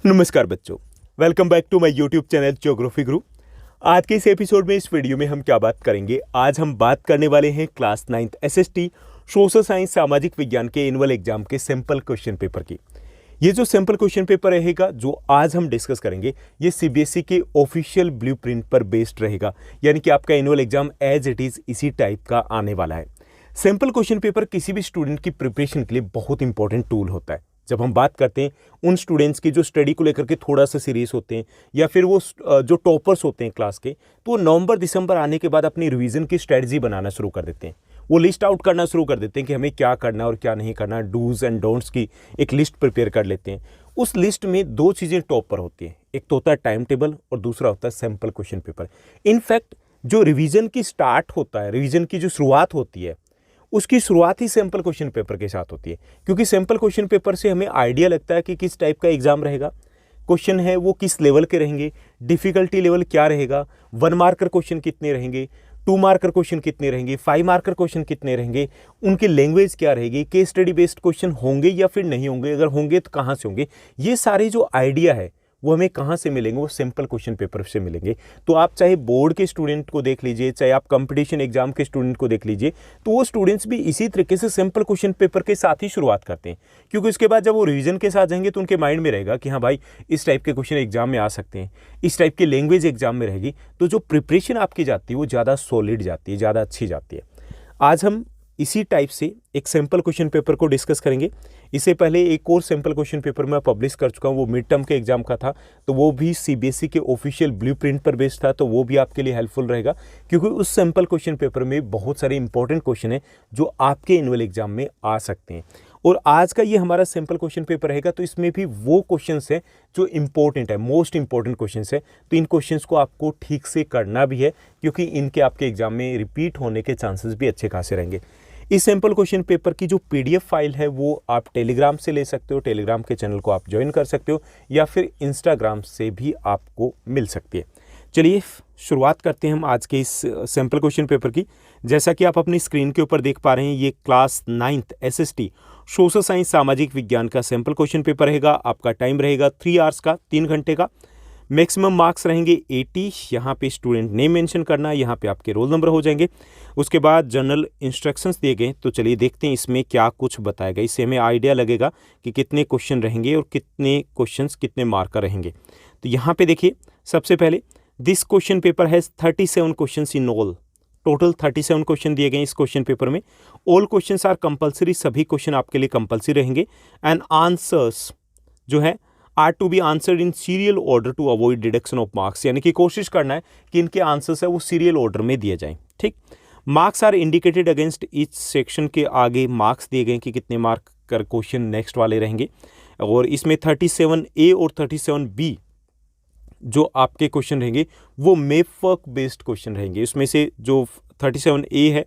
नमस्कार बच्चों, welcome back to my YouTube channel geography Guru. आज के इस एपिसोड में इस वीडियो में हम क्या बात करेंगे। आज हम बात करने वाले हैं class 9th SST social science सामाजिक विज्ञान के एनुअल एग्जाम के सिंपल क्वेश्चन पेपर की। ये जो सिंपल क्वेश्चन पेपर रहेगा जो आज हम डिस्कस करेंगे, ये सीबीएसई के ऑफिशियल ब्लूप्रिंट पर बेस्ड रहेगा, यानी कि आपका annual exam as it is इसी टाइप का आने वाला है। सिंपल क्वेश्चन पेपर किसी भी स्टूडेंट की प्रिपरेशन के लिए बहुत इंपॉर्टेंट टूल होता है। जब हम बात करते हैं उन स्टूडेंट्स की जो स्टडी को लेकर के थोड़ा सा सीरियस होते हैं, या फिर वो जो टॉपर्स होते हैं क्लास के, तो वो नवंबर दिसंबर आने के बाद अपनी रिवीजन की स्ट्रेटजी बनाना शुरू कर देते हैं। वो लिस्ट आउट करना शुरू कर देते हैं कि हमें क्या करना और क्या नहीं करना। डूज एंड डोंट्स की एक लिस्ट प्रिपेयर कर लेते हैं। उस लिस्ट में दो चीज़ें टॉप पर होती हैं, एक तो होता है टाइम टेबल और दूसरा होता है सैम्पल क्वेश्चन पेपर। इनफैक्ट जो रिवीजन की स्टार्ट होता है, रिवीजन की जो शुरुआत होती है, उसकी शुरुआत ही सैम्पल क्वेश्चन पेपर के साथ होती है, क्योंकि सैम्पल क्वेश्चन पेपर से हमें आइडिया लगता है कि किस टाइप का एग्जाम रहेगा, क्वेश्चन है वो किस लेवल के रहेंगे, डिफिकल्टी लेवल क्या रहेगा, 1 मार्कर क्वेश्चन कितने रहेंगे, 2 मार्कर क्वेश्चन कितने रहेंगे, 5 मार्कर क्वेश्चन कितने रहेंगे, उनकी लैंग्वेज क्या रहेगी, केस स्टडी बेस्ड क्वेश्चन होंगे या फिर नहीं होंगे, अगर होंगे तो कहाँ से होंगे। ये सारे जो आइडिया है वो हमें कहाँ से मिलेंगे, वो सिंपल क्वेश्चन पेपर से मिलेंगे। तो आप चाहे बोर्ड के स्टूडेंट को देख लीजिए, चाहे आप कंपटीशन एग्जाम के स्टूडेंट को देख लीजिए, तो वो स्टूडेंट्स भी इसी तरीके से सिंपल क्वेश्चन पेपर के साथ ही शुरुआत करते हैं, क्योंकि उसके बाद जब वो रिवीजन के साथ जाएंगे तो उनके माइंड में रहेगा कि हाँ भाई, इस टाइप के क्वेश्चन एग्जाम में आ सकते हैं, इस टाइप की लैंग्वेज एग्जाम में रहेगी। तो जो प्रिपरेशन आपकी जाती है वो ज़्यादा सॉलिड जाती है, ज़्यादा अच्छी जाती है। आज हम इसी टाइप से एक सिंपल क्वेश्चन पेपर को डिस्कस करेंगे। इससे पहले एक और सिंपल क्वेश्चन पेपर मैं पब्लिश कर चुका हूँ, वो मिड टर्म के एग्जाम का था, तो वो भी सीबीएसई के ऑफिशियल ब्लूप्रिंट पर बेस्ड था, तो वो भी आपके लिए हेल्पफुल रहेगा, क्योंकि उस सिंपल क्वेश्चन पेपर में बहुत सारे इंपॉर्टेंट क्वेश्चन हैं जो आपके एनुअल एग्जाम में आ सकते हैं। और आज का ये हमारा सिंपल क्वेश्चन पेपर रहेगा, तो इसमें भी वो क्वेश्चंस हैं जो इंपॉर्टेंट है, मोस्ट इंपॉर्टेंट क्वेश्चंस है। तो इन क्वेश्चंस को आपको ठीक से करना भी है, क्योंकि इनके आपके एग्जाम में रिपीट होने के चांसेस भी अच्छे खासे रहेंगे। इस सिंपल क्वेश्चन पेपर की जो पीडीएफ फाइल है वो आप टेलीग्राम से ले सकते हो, टेलीग्राम के चैनल को आप ज्वाइन कर सकते हो, या फिर इंस्टाग्राम से भी आपको मिल सकती है। चलिए शुरुआत करते हैं हम आज के इस सिंपल क्वेश्चन पेपर की। जैसा कि आप अपनी स्क्रीन के ऊपर देख पा रहे हैं, ये class 9th SST social science सामाजिक विज्ञान का सिंपल क्वेश्चन पेपर रहेगा। आपका टाइम रहेगा 3 आवर्स का, 3 घंटे का। मैक्सिमम मार्क्स रहेंगे 80। यहाँ पे स्टूडेंट नेम मेंशन करना है, यहाँ पे आपके रोल नंबर हो जाएंगे। उसके बाद जनरल इंस्ट्रक्शंस दिए गए, तो चलिए देखते हैं इसमें क्या कुछ बताएगा। इससे हमें आइडिया लगेगा कि कितने क्वेश्चन रहेंगे और कितने क्वेश्चंस कितने मार्क का रहेंगे। तो यहाँ पे देखिए, सबसे पहले this question paper has 37 question in all. Total 37 question दिए गए इस क्वेश्चन पेपर में। ऑल क्वेश्चन आर कंपल्सरी, सभी क्वेश्चन आपके लिए कंपल्सरी रहेंगे। एंड आंसर्स जो है are to be answered in serial order to avoid deduction of marks, यानी कि कोशिश करना है कि इनके आंसर्स है वो सीरियल ऑर्डर में दिए जाएं। ठीक, marks are indicated against each section के आगे मार्क्स दिए गए कि कितने मार्क कर क्वेश्चन नेक्स्ट वाले रहेंगे। और इसमें 37A और 37B जो आपके क्वेश्चन रहेंगे वो मैप वर्क बेस्ड क्वेश्चन रहेंगे। इसमें से जो 37A है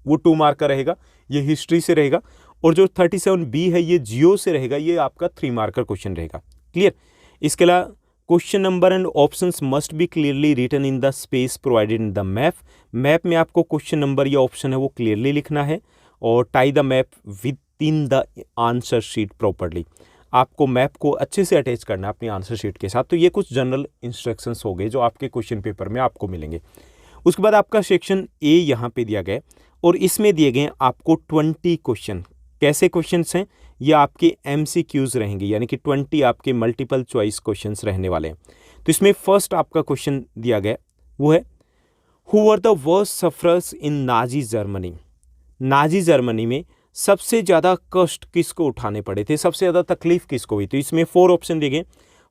वो 2 मार्क का रहेगा, ये हिस्ट्री से रहेगा, और जो 37B है ये जियो से रहेगा, ये आपका 3 मार्कर क्वेश्चन रहेगा। क्लियर। इसके अलावा question number and options must be clearly written in the space provided in the map. Map में आपको क्वेश्चन नंबर या ऑप्शन है वो क्लियरली लिखना है, और tie the map with in the answer sheet properly. आपको मैप को अच्छे से अटैच करना है अपनी आंसर शीट के साथ। तो ये कुछ जनरल इंस्ट्रक्शंस हो गए जो आपके क्वेश्चन पेपर में आपको मिलेंगे। उसके बाद आपका सेक्शन ए यहाँ पे दिया गया, और इसमें दिए गए आपको 20 क्वेश्चन। कैसे क्वेश्चंस हैं, ये आपके MCQs रहेंगे, यानी कि 20 आपके मल्टीपल चॉइस क्वेश्चंस रहने वाले हैं। तो इसमें फर्स्ट आपका क्वेश्चन दिया गया वो है, who were the worst sufferers in Nazi Germany. Nazi Germany में सबसे ज़्यादा कष्ट किसको उठाने पड़े थे, सबसे ज़्यादा तकलीफ किसको हुई। तो इसमें 4 ऑप्शन दिए गए।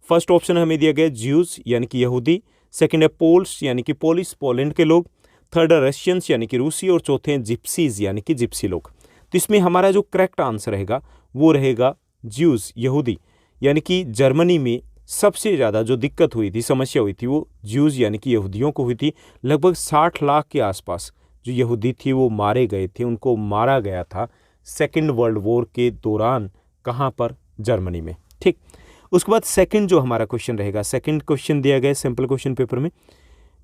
फर्स्ट ऑप्शन हमें दिया गया ज्यूज, यानी कि यहूदी। सेकेंड है पोल्स, यानी कि पोलिस, पोलैंड के लोग। थर्ड है रशियंस, यानी कि रूसी। और चौथे हैं जिप्सीज, यानी कि जिप्सी लोग। तो इसमें हमारा जो करेक्ट आंसर रहेगा वो रहेगा ज्यूज, यहूदी। यानी कि जर्मनी में सबसे ज़्यादा जो दिक्कत हुई थी, समस्या हुई थी, वो ज्यूज यानी कि यहूदियों को हुई थी। लगभग 60 लाख के आसपास जो यहूदी थी वो मारे गए थे, उनको मारा गया था सेकेंड वर्ल्ड वॉर के दौरान। कहाँ पर? जर्मनी में। ठीक, उसके बाद सेकंड जो हमारा क्वेश्चन रहेगा, सेकंड क्वेश्चन दिया गया सिंपल क्वेश्चन पेपर में,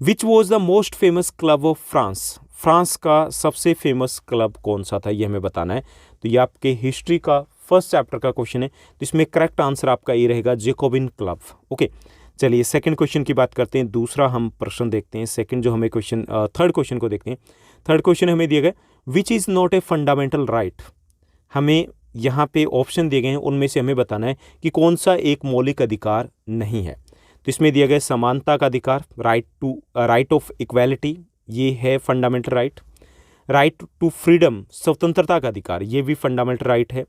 which was the most famous club of France. France का सबसे फेमस क्लब कौन सा था, ये हमें बताना है। तो ये आपके हिस्ट्री का फर्स्ट चैप्टर का क्वेश्चन है, तो इसमें करेक्ट आंसर आपका ये रहेगा जैकोबिन क्लब। ओके, चलिए सेकंड क्वेश्चन की बात करते हैं। दूसरा हम प्रश्न देखते हैं। सेकंड जो हमें क्वेश्चन, थर्ड क्वेश्चन को देखते हैं। थर्ड क्वेश्चन हमें दिया गया which is not a fundamental right. हमें यहाँ पे ऑप्शन दिए गए हैं, उनमें से हमें बताना है कि कौन सा एक मौलिक अधिकार नहीं है। तो इसमें दिया गया समानता का अधिकार, राइट ऑफ इक्वालिटी, ये है fundamental right. Right to freedom, स्वतंत्रता का अधिकार, ये भी फंडामेंटल राइट है।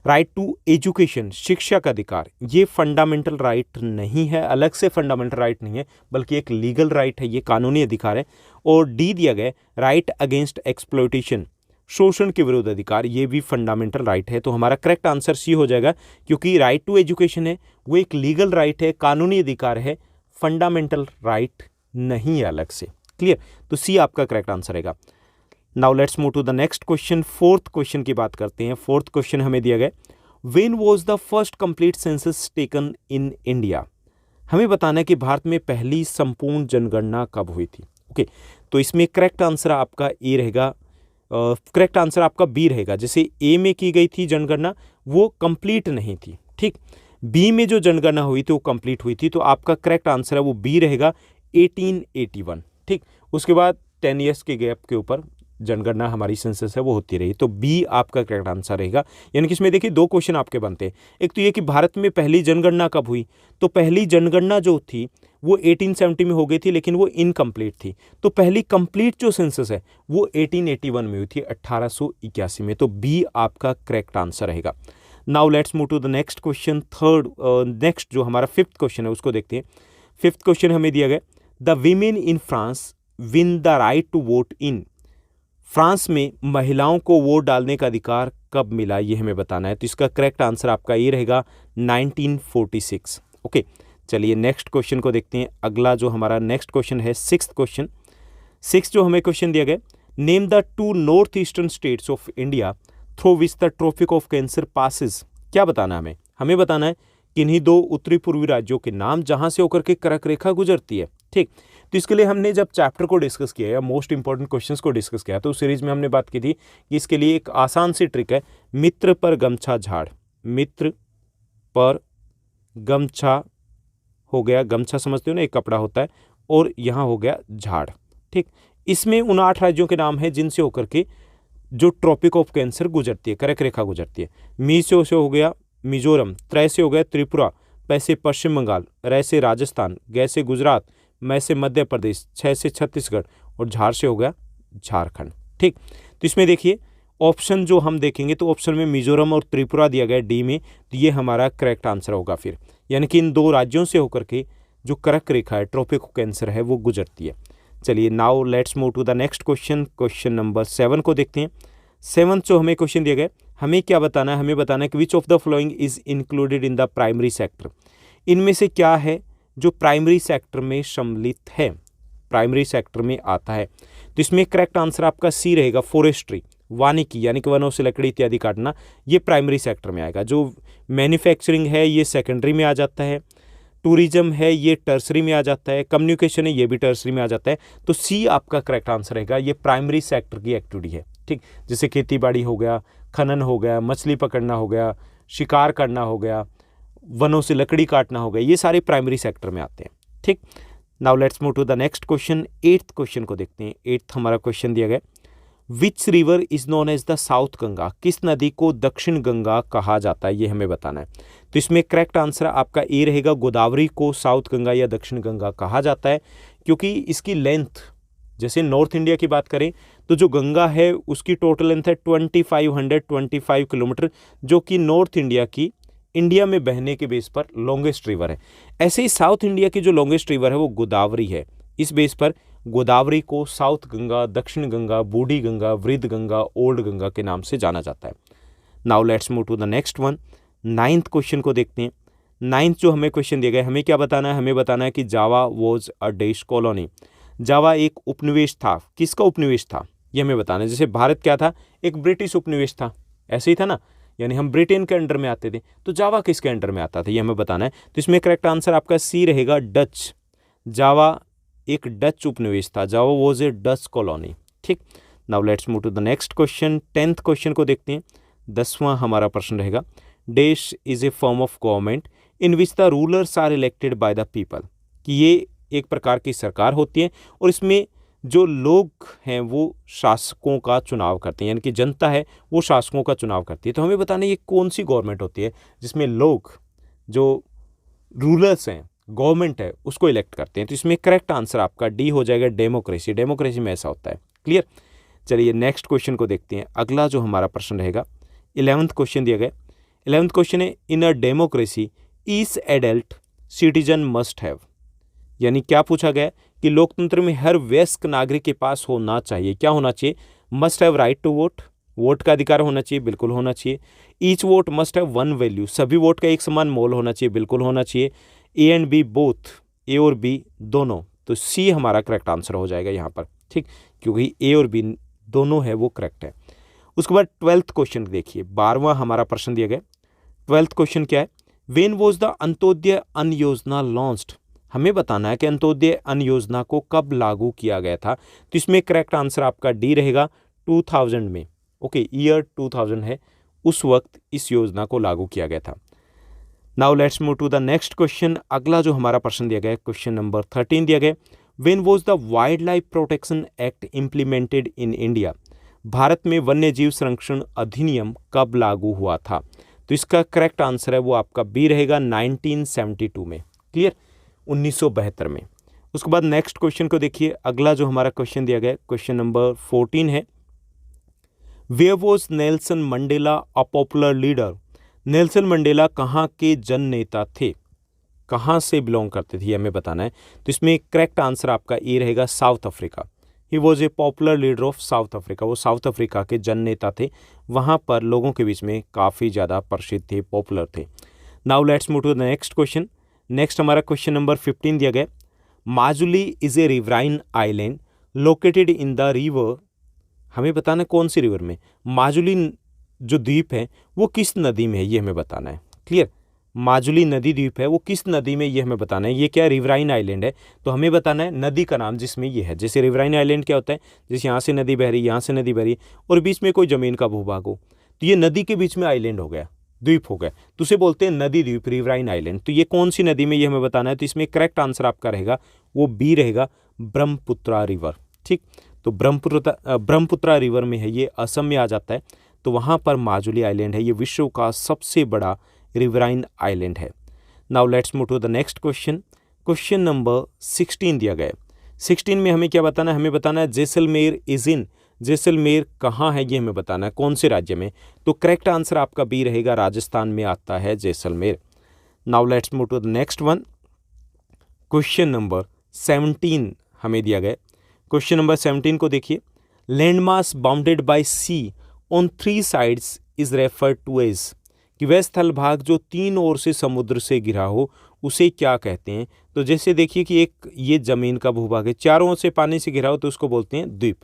राइट टू एजुकेशन, शिक्षा का अधिकार, ये फंडामेंटल राइट नहीं है, अलग से फंडामेंटल राइट नहीं है, बल्कि एक लीगल राइट है, ये कानूनी अधिकार है। और डी दिया गया राइट अगेंस्ट एक्सप्लॉयटेशन, शोषण के विरुद्ध अधिकार, ये भी फंडामेंटल राइट है। तो हमारा करेक्ट आंसर सी हो जाएगा, क्योंकि राइट टू एजुकेशन है वो एक लीगल राइट है, कानूनी अधिकार है, फंडामेंटल राइट नहीं है अलग से। क्लियर, तो सी आपका करेक्ट आंसर रहेगा। Now let's move to the next question. Fourth question की बात करते हैं। फोर्थ क्वेश्चन हमें दिया गया when was the first complete census taken in India. हमें बताना है कि भारत में पहली संपूर्ण जनगणना कब हुई थी। ओके, तो इसमें करेक्ट आंसर आपका ए रहेगा, करेक्ट आंसर आपका बी रहेगा। जैसे ए में की गई थी जनगणना वो कंप्लीट नहीं थी, ठीक। बी में जो जनगणना हुई थी वो कंप्लीट हुई थी, तो आपका करेक्ट आंसर है वो बी रहेगा 1881, ठीक। उसके बाद 10 ईयर्स के गैप के ऊपर जनगणना हमारी सेंसस है वो होती रही, तो बी आपका करेक्ट आंसर रहेगा। यानी कि इसमें देखिए दो क्वेश्चन आपके बनते हैं। एक तो ये कि भारत में पहली जनगणना कब हुई, तो पहली जनगणना जो थी वो 1870 में हो गई थी, लेकिन वो इनकम्प्लीट थी। तो पहली कंप्लीट जो सेंसस है वो 1881 में हुई थी, 1881 में। तो बी आपका करेक्ट आंसर रहेगा। Now let's move to the next question. Next जो हमारा फिफ्थ क्वेश्चन है उसको देखते हैं। फिफ्थ क्वेश्चन हमें दिया गया the women in France win the right to vote in. France में महिलाओं को वोट डालने का अधिकार कब मिला, ये हमें बताना है। तो इसका करेक्ट आंसर आपका ये रहेगा 1946। ओके, चलिए नेक्स्ट क्वेश्चन को देखते हैं। अगला जो हमारा नेक्स्ट क्वेश्चन है सिक्स्थ क्वेश्चन। सिक्स्थ जो हमें क्वेश्चन दिया गया name the 2 north eastern states of India through which the tropic of cancer passes. क्या बताना है हमें बताना है किन्हीं 2 उत्तरी पूर्वी राज्यों के नाम जहां से होकर के कर्क रेखा गुजरती है, ठीक। तो इसके लिए हमने जब चैप्टर को डिस्कस किया या मोस्ट इंपॉर्टेंट क्वेश्चंस को डिस्कस किया तो उस सीरीज में हमने बात की थी कि इसके लिए एक आसान सी ट्रिक है, मित्र पर गमछा झाड़। मित्र पर गमछा हो गया, गमछा समझते हो ना, एक कपड़ा होता है, और यहाँ हो गया झाड़, ठीक। इसमें उन 8 राज्यों के नाम है जिनसे होकर के जो ट्रॉपिक ऑफ कैंसर गुजरती है, कर्क रेखा गुजरती है। मी से हो गया मिजोरम, त्रय से हो गया त्रिपुरा, पै से पश्चिम बंगाल, रै से राजस्थान, गै से गुजरात, मैं से मध्य प्रदेश, छः से छत्तीसगढ़, और झार से हो गया झारखंड, ठीक। तो इसमें देखिए ऑप्शन जो हम देखेंगे तो ऑप्शन में मिजोरम और त्रिपुरा दिया गया डी में, तो ये हमारा करेक्ट आंसर होगा फिर। यानी कि इन 2 राज्यों से होकर के जो कर्क रेखा है, ट्रॉपिक ऑफ कैंसर है, वो गुजरती है। चलिए now let's move to the next question. Question number 7 को देखते हैं। 7th जो हमें क्वेश्चन दिया गया हमें क्या बताना है, हमें बताना है कि which of the following is included in the primary sector. इनमें से क्या है जो प्राइमरी सेक्टर में सम्मिलित है, प्राइमरी सेक्टर में आता है। तो इसमें करेक्ट आंसर आपका सी रहेगा, फॉरेस्ट्री, वानिकी, यानी कि वनों से लकड़ी इत्यादि काटना, ये प्राइमरी सेक्टर में आएगा। जो मैन्युफैक्चरिंग है ये सेकेंडरी में आ जाता है, टूरिज्म है ये टर्सरी में आ जाता है, कम्युनिकेशन है ये भी टर्सरी में आ जाता है। तो सी आपका करेक्ट आंसर रहेगा, ये प्राइमरी सेक्टर की एक्टिविटी है, ठीक। जैसे खेती बाड़ी हो गया, खनन हो गया, मछली पकड़ना हो गया, शिकार करना हो गया, वनों से लकड़ी काटना हो गया, ये सारे प्राइमरी सेक्टर में आते हैं, ठीक। Now let's move to the next question. 8th question को देखते हैं। 8th हमारा क्वेश्चन दिया गया which river is known as the south Ganga. किस नदी को दक्षिण गंगा कहा जाता है, ये हमें बताना है। तो इसमें करेक्ट आंसर आपका ए रहेगा, गोदावरी को साउथ गंगा या दक्षिण गंगा कहा जाता है, क्योंकि इसकी लेंथ, जैसे नॉर्थ इंडिया की बात करें तो जो गंगा है उसकी टोटल लेंथ है 2525 किलोमीटर, जो कि नॉर्थ इंडिया की इंडिया में बहने के बेस पर लॉन्गेस्ट रिवर है। ऐसे ही साउथ इंडिया की जो लॉन्गेस्ट रिवर है वो गोदावरी है। इस बेस पर गोदावरी को साउथ गंगा, दक्षिण गंगा, बूढ़ी गंगा, वृद्ध गंगा, ओल्ड गंगा के नाम से जाना जाता है। Now let's move to the next one. 9th question को देखते हैं। 9th जो हमें क्वेश्चन दिया गया हमें क्या बताना है, हमें बताना है कि जावा वॉज अ डैश कॉलोनी। जावा एक उपनिवेश था, किसका उपनिवेश था ये हमें बताना है। जैसे भारत क्या था, एक ब्रिटिश उपनिवेश था, ऐसे ही था ना, यानी हम ब्रिटेन के अंडर में आते थे, तो जावा किसके अंडर में आता था ये हमें बताना है। तो इसमें करेक्ट आंसर आपका सी रहेगा, डच। जावा एक डच उपनिवेश था, Java was a Dutch colony, ठीक। Now let's move to the next question. 10th question को देखते हैं। 10वां हमारा प्रश्न रहेगा, dash is a form of government in which the rulers are elected by the people, कि ये एक प्रकार की सरकार होती है और इसमें जो लोग हैं वो शासकों का चुनाव करते हैं, यानी कि जनता है वो शासकों का चुनाव करती है। तो हमें बताना ये कौन सी गवर्नमेंट होती है जिसमें लोग जो रूलर्स हैं, गवर्नमेंट है, उसको इलेक्ट करते हैं। तो इसमें करेक्ट आंसर आपका डी हो जाएगा, डेमोक्रेसी। डेमोक्रेसी में ऐसा होता है। क्लियर। चलिए नेक्स्ट क्वेश्चन को देखते हैं। अगला जो हमारा प्रश्न रहेगा 11th क्वेश्चन दिया गया। 11th क्वेश्चन है, in a democracy each adult citizen must have, यानी क्या पूछा गया कि लोकतंत्र में हर वयस्क नागरिक के पास होना चाहिए, क्या होना चाहिए, must have right to vote, vote का अधिकार होना चाहिए, बिल्कुल होना चाहिए। Each vote must have one value, सभी वोट का एक समान मोल होना चाहिए, बिल्कुल होना चाहिए। A and B both, A और बी दोनों, तो सी हमारा करेक्ट आंसर हो जाएगा यहाँ पर, ठीक, क्योंकि ए और बी दोनों है वो करेक्ट है। उसके बाद 12th क्वेश्चन देखिए, 12वां हमारा प्रश्न दिया गया। 12th क्वेश्चन क्या है, व्हेन वाज द अंत्योदय अन्न योजना लॉन्च्ड, हमें बताना है कि अंत्योदय अन्न योजना को कब लागू किया गया था। तो इसमें करेक्ट आंसर आपका डी रहेगा, 2000 में। ओके, ईयर 2000 है, उस वक्त इस योजना को लागू किया गया था। Now let's move to the next question. अगला जो हमारा प्रश्न दिया गया है, क्वेश्चन नंबर 13 दिया गया, when was the wild life protection act implemented in India, Bharat में वन्य जीव संरक्षण अधिनियम कब लागू हुआ था। तो इसका करेक्ट आंसर है वो आपका बी रहेगा, 1972 में। क्लियर, 1972 में। उसके बाद नेक्स्ट क्वेश्चन को देखिए। अगला जो हमारा क्वेश्चन दिया गया है, क्वेश्चन नंबर 14 है, where was Nelson Mandela a popular leader, Nelson Mandela कहाँ के जन नेता थे, कहाँ से बिलोंग करते थे, हमें बताना है। तो इसमें करेक्ट आंसर आपका ए रहेगा, south Africa. He was a popular leader of south Africa, वो साउथ अफ्रीका के जन नेता थे, वहाँ पर लोगों के बीच में काफ़ी ज़्यादा प्रसिद्ध थे, पॉपुलर थे। Now let's move to the next question. Next हमारा क्वेश्चन नंबर 15 दिया गया, Majuli is a riverine island located in the river, हमें बताना है कौन सी रिवर में, माजुली जो द्वीप है वो किस नदी में है, ये हमें बताना है। क्लियर, माजुली नदी द्वीप है वो किस नदी में, ये हमें बताना है। ये क्या रिवराइन आइलैंड है, तो हमें बताना है नदी का नाम जिसमें ये है। जैसे रिवराइन आइलैंड क्या होता है, जैसे यहाँ से नदी बह रही, यहाँ से नदी बह रही और बीच में कोई ज़मीन का भूभाग हो, तो ये नदी के बीच में आइलैंड हो गया, द्वीप हो गया, तो उसे बोलते हैं नदी द्वीप, रिवराइन आइलैंड। तो ये कौन सी नदी में, ये हमें बताना है। तो इसमें करेक्ट आंसर आपका रहेगा वो बी रहेगा, ब्रह्मपुत्रा रिवर। ठीक, तो ब्रह्मपुत्रा रिवर में है, ये असम में आ जाता है, तो वहाँ पर माजुली आइलैंड है, ये विश्व का सबसे बड़ा रिवराइन आइलैंड है। Now let's move to the next question. Question number 16 दिया गया है। 16 में हमें क्या बताना है, हमें बताना है जैसलमेर इज इन, जैसलमेर कहाँ है ये हमें बताना है, कौन से राज्य में। तो करेक्ट आंसर आपका बी रहेगा, राजस्थान में आता है Jaisalmer. Now let's move to the next one. Question number 17 हमें दिया गया। क्वेश्चन नंबर 17 को देखिए, landmass bounded by sea on 3 sides is referred to as, कि वह स्थल भाग जो 3 ओर से समुद्र से घिरा हो उसे क्या कहते हैं। तो जैसे देखिए कि एक ये ज़मीन का भूभाग है, चारों ओर से पानी से घिरा हो तो उसको बोलते हैं द्वीप।